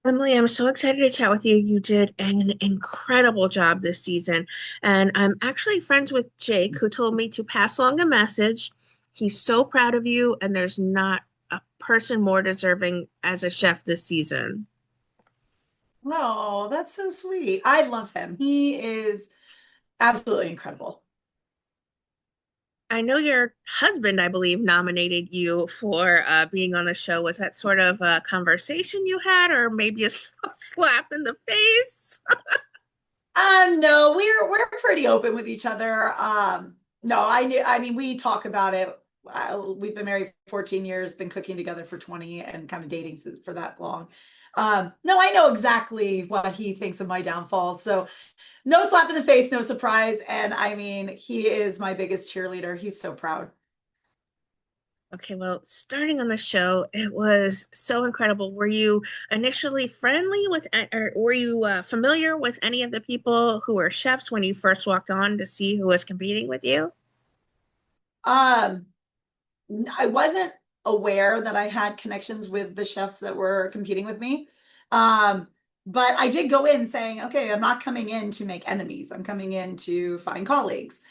Emily, I'm so excited to chat with you. You did an incredible job this season. And I'm actually friends with Jake, who told me to pass along a message. He's so proud of you, and there's not a person more deserving as a chef this season. Oh, that's so sweet. I love him. He is absolutely incredible. I know your husband, I believe, nominated you for being on the show. Was that sort of a conversation you had, or maybe a slap in the face? No, we're pretty open with each other. No, I mean, we talk about it. We've been married 14 years, been cooking together for 20 and kind of dating for that long. No, I know exactly what he thinks of my downfall. So no slap in the face, no surprise. And I mean, he is my biggest cheerleader. He's so proud. Okay, well, starting on the show, it was so incredible. Were you initially friendly with, or were you familiar with any of the people who were chefs when you first walked on to see who was competing with you? Um, I wasn't aware that I had connections with the chefs that were competing with me. Um, but I did go in saying, okay, I'm not coming in to make enemies. I'm coming in to find colleagues.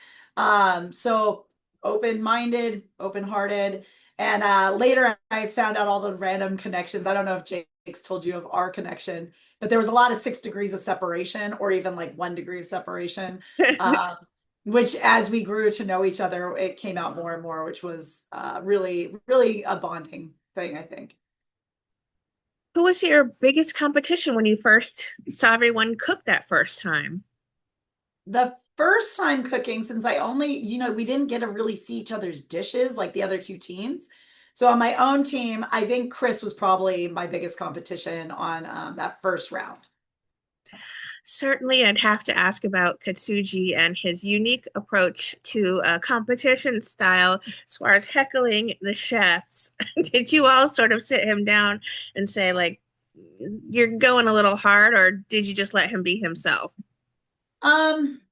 So open-minded, open-hearted. And later I found out all the random connections. I don't know if Jake's told you of our connection, but there was a lot of 6 degrees of separation or even like 1 degree of separation. Um, which as we grew to know each other, it came out more and more, which was really, really a bonding thing, I think. Who was your biggest competition when you first saw everyone cook that first time? The first time cooking, since I only, we didn't get to really see each other's dishes like the other two teams. So on my own team, I think Chris was probably my biggest competition on that first round. Certainly, I'd have to ask about Katsuji and his unique approach to competition style as far as heckling the chefs. Did you all sort of sit him down and say, like, you're going a little hard, or did you just let him be himself? Um,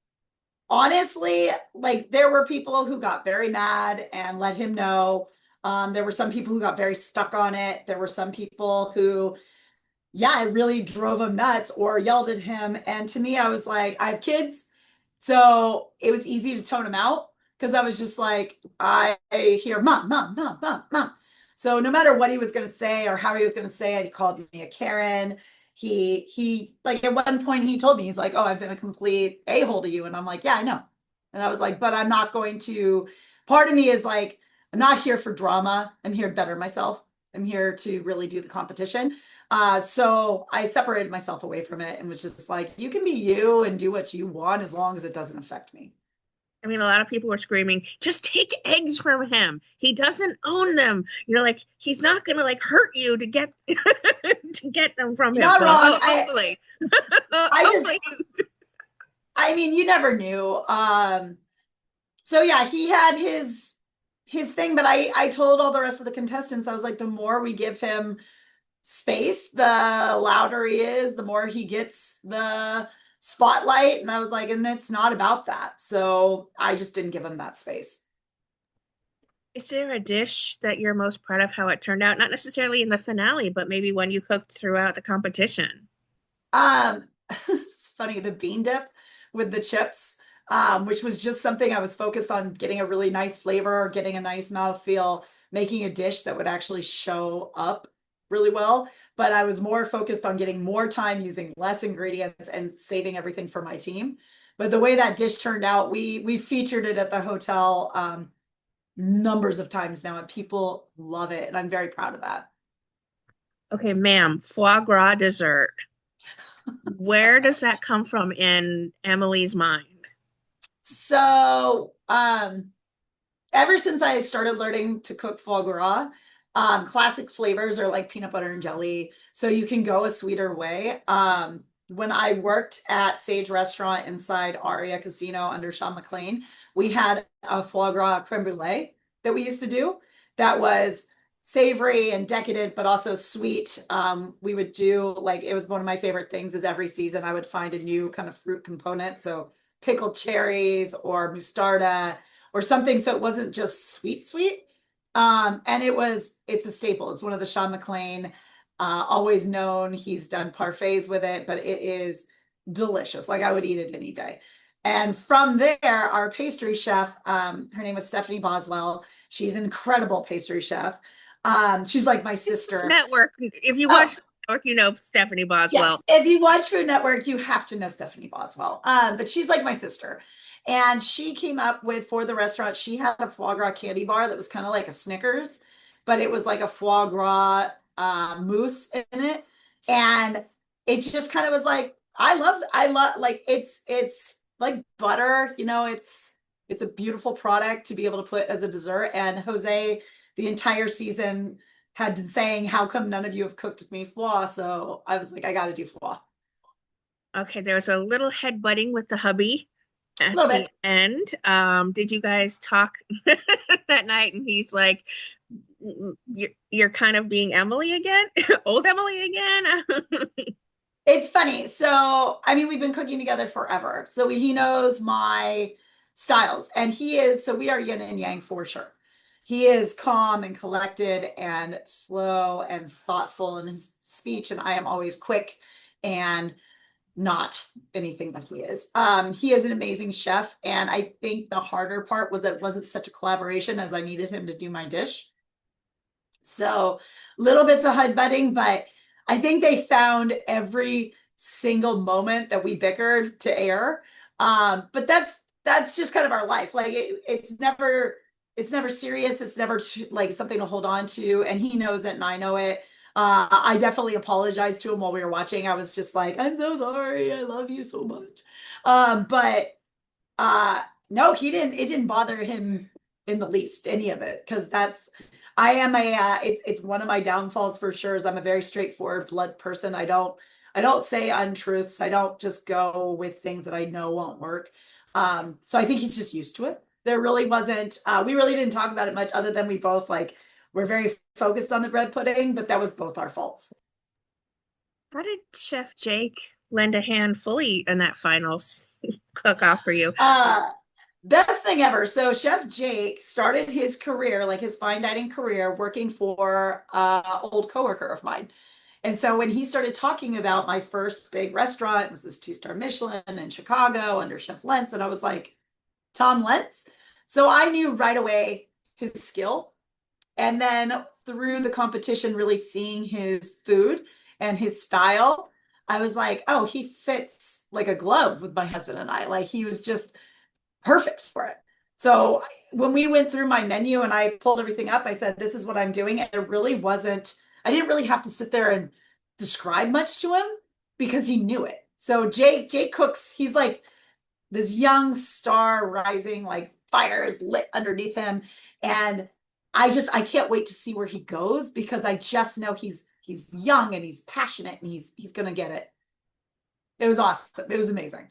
Honestly, like there were people who got very mad and let him know. There were some people who got very stuck on it. There were some people who, yeah, it really drove him nuts or yelled at him. And to me, I was like, I have kids. So it was easy to tone him out because I was just like, I hear mom, mom, mom, mom, mom. So no matter what he was going to say or how he was going to say it, he called me a Karen. He like at one point he told me, he's like, oh, I've been a complete a-hole to you. And I'm like, yeah, I know. And I was like, but I'm not going to, part of me is like, I'm not here for drama. I'm here to better myself. I'm here to really do the competition. So I separated myself away from it and was just like, you can be you and do what you want as long as it doesn't affect me. I mean, a lot of people were screaming, just take eggs from him. He doesn't own them. Like he's not gonna like hurt you to get to get them from You're him. not Well, wrong. hopefully, I just, hopefully. I mean, you never knew. So yeah, he had his thing, but I told all the rest of the contestants, I was like, the more we give him space, the louder he is, the more he gets the spotlight. And I was like, and it's not about that. So I just didn't give him that space. Is there a dish that you're most proud of how it turned out? Not necessarily in the finale, but maybe when you cooked throughout the competition. It's funny, the bean dip with the chips, which was just something I was focused on getting a really nice flavor, getting a nice mouthfeel, making a dish that would actually show up really well. But I was more focused on getting more time using less ingredients and saving everything for my team. But the way that dish turned out, we featured it at the hotel numbers of times now, and people love it, and I'm very proud of that. Okay, ma'am, foie gras dessert. Where does that come from in Emily's mind? So, ever since I started learning to cook foie gras, classic flavors are like peanut butter and jelly. So you can go a sweeter way. When I worked at Sage Restaurant inside Aria Casino under Sean McLean, we had a foie gras creme brulee that we used to do that was savory and decadent, but also sweet. We would do like it was one of my favorite things is every season I would find a new kind of fruit component. So pickled cherries or mostarda or something so it wasn't just sweet. And it's a staple. It's one of the Sean McLean. Always known he's done parfaits with it, but it is delicious. Like I would eat it any day. And from there, our pastry chef, her name was Stephanie Boswell. She's an incredible pastry chef. She's like my sister. Network. If you Oh, watch Network, you know Stephanie yes. Boswell. If you watch Food Network, you have to know Stephanie Boswell. But she's like my sister. And she came up with for the restaurant, she had a foie gras candy bar that was kind of like a Snickers, but it was like a foie gras mousse in it. And it just kind of was like, I love like it's like butter, you know, it's a beautiful product to be able to put as a dessert. And Jose, the entire season had been saying, "How come none of you have cooked me foie?" So I was like, I got to do foie. Okay, there was a little headbutting with the hubby A at little the bit. end. Did you guys talk that night? And he's like, you're kind of being Emily again, old Emily again." It's funny. So, I mean, we've been cooking together forever. So he knows my styles. And he is, so we are yin and yang for sure. He is calm and collected and slow and thoughtful in his speech. And I am always quick and not anything that he is an amazing chef. And I think the harder part was that it wasn't such a collaboration as I needed him to do my dish. So little bits of HUD butting, but I think they found every single moment that we bickered to air. But that's just kind of our life. Like it's never serious. It's never like something to hold on to. And he knows it and I know it. I definitely apologized to him while we were watching. I was just like, I'm so sorry. I love you so much. But no, he didn't. It didn't bother him in the least, any of it, because that's I am a it's one of my downfalls for sure. Is I'm a very straightforward blood person. I don't say untruths. I don't just go with things that I know won't work. So I think he's just used to it. There really wasn't. We really didn't talk about it much, other than we both like we're very focused on the bread pudding, but that was both our faults. How did Chef Jake lend a hand fully in that final cook off for you? Uh, Best thing ever. So Chef Jake started his career, like his fine dining career, working for old coworker of mine. And so when he started talking about my first big restaurant, it was this two-star Michelin in Chicago under Chef Lentz, and I was like, Tom Lentz. So I knew right away his skill. And then through the competition, really seeing his food and his style, I was like, oh, he fits like a glove with my husband and I. Like he was just perfect for it. So when we went through my menu and I pulled everything up, I said, this is what I'm doing. And it really wasn't, I didn't really have to sit there and describe much to him because he knew it. So Jake Cooks, he's like this young star rising, like fire is lit underneath him. And I can't wait to see where he goes because I just know he's young and he's passionate and he's gonna get it. It was awesome. It was amazing.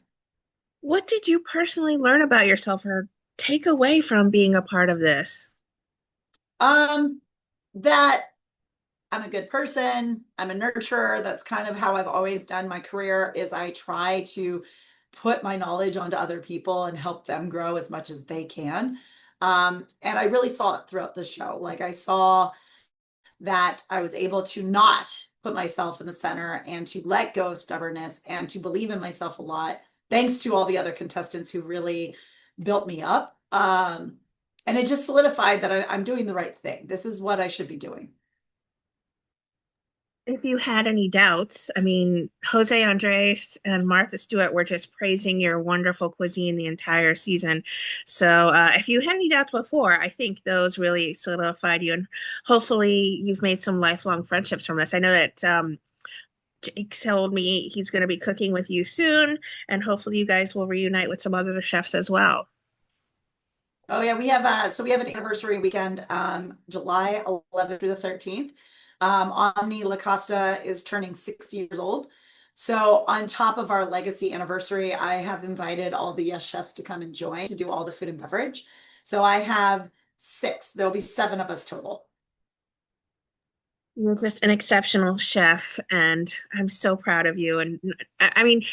What did you personally learn about yourself or take away from being a part of this? Um, that I'm a good person. I'm a nurturer. That's kind of how I've always done my career is I try to put my knowledge onto other people and help them grow as much as they can. And I really saw it throughout the show. Like I saw that I was able to not put myself in the center and to let go of stubbornness and to believe in myself a lot, thanks to all the other contestants who really built me up. And it just solidified that I'm doing the right thing. This is what I should be doing. If you had any doubts, I mean, Jose Andres and Martha Stewart were just praising your wonderful cuisine the entire season. So, if you had any doubts before, I think those really solidified you, and hopefully, you've made some lifelong friendships from this. I know that Jake told me he's going to be cooking with you soon, and hopefully, you guys will reunite with some other chefs as well. Oh yeah, we have an anniversary weekend, July 11th through the 13th. Omni La Costa is turning 60 years old. So on top of our legacy anniversary, I have invited all the Yes Chefs to come and join to do all the food and beverage. So I have six. There'll be seven of us total. You're just an exceptional chef, and I'm so proud of you. And I mean,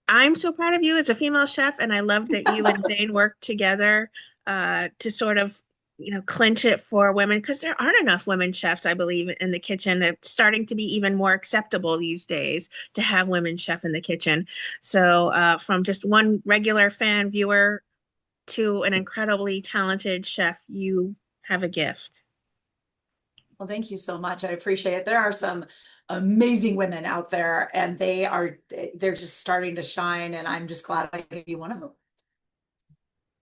I'm so proud of you as a female chef, and I love that you and Zane worked together to sort of clinch it for women because there aren't enough women chefs, I believe, in the kitchen. It's starting to be even more acceptable these days to have women chef in the kitchen. So, from just one regular fan viewer to an incredibly talented chef, you have a gift. Well, thank you so much. I appreciate it. There are some amazing women out there and they're just starting to shine and I'm just glad I could be one of them.